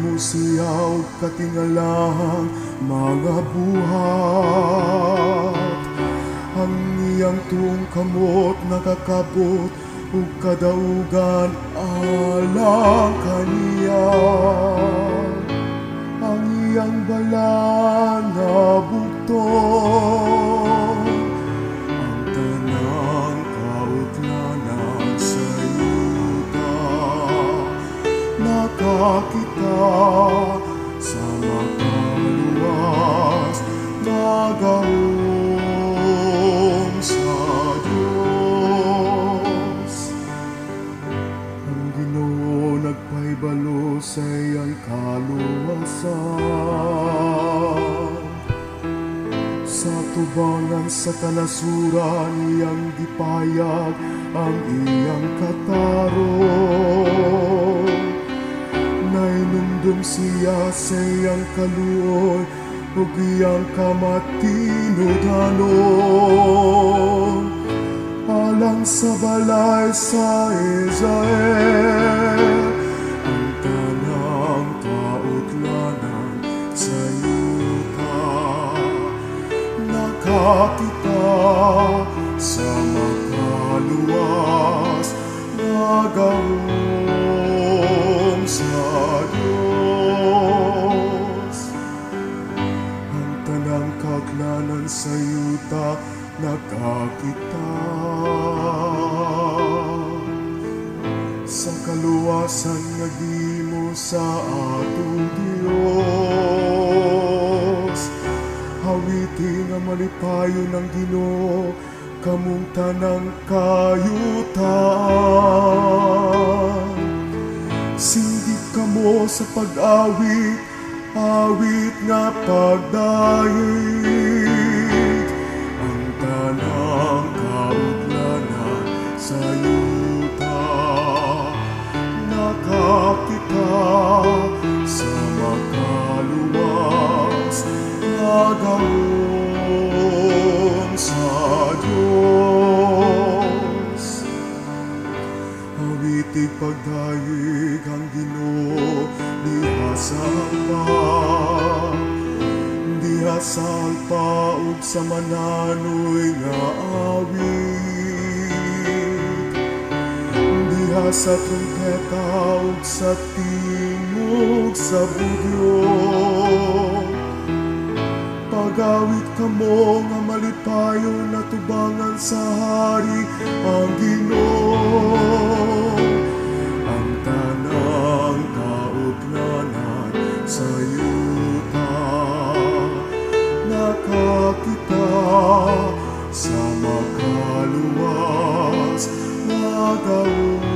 mo siyaw katingalang mga buhat. Ang iyang tuong kamot nakakabot ug kadaugan alang kaniya. Ang iyang balang nga bugtong, ang tanang kautlanan sa yuta, nakakita sa makaluwas na gahom sa Diyos. Ang Ginoo nagpahibalo sa iyang kaluwasan, sa tubangan sa kanasuran iyang gipayag ang iyang katarong. Nainumdum siya sa iyang kaluoy ug iyang kamatinudanon, alang sa balay sa Israel. Ang tanang kautlanan sa yuta, nakakita sa makaluwas na gahom sa Diyos. Ang tanang kautlanan sa yuta, nakakita sa kaluwasan nga gimo sa atong Dios. Hawiti nga malipayo ng Ginoo kamong tanang kayutan. Singgit kamo sa pag-awit, awit nga pagdayeg. Ang tanang kautlanan sa yuta, nakakita sa makaluwas na gahom sa Diyos. Hawitig pagdayeg ang Ginoo diha sa alpa, diha sa alpa ug sa mananoy nga awit, diha sa trumpeta ug sa tingog sa budyo. Pagawit kamo nga malipayo na tubangan sa hari ang Ginoo. Ang tanang kautlanan sa yuta, nakakita sa makaluwas na gahom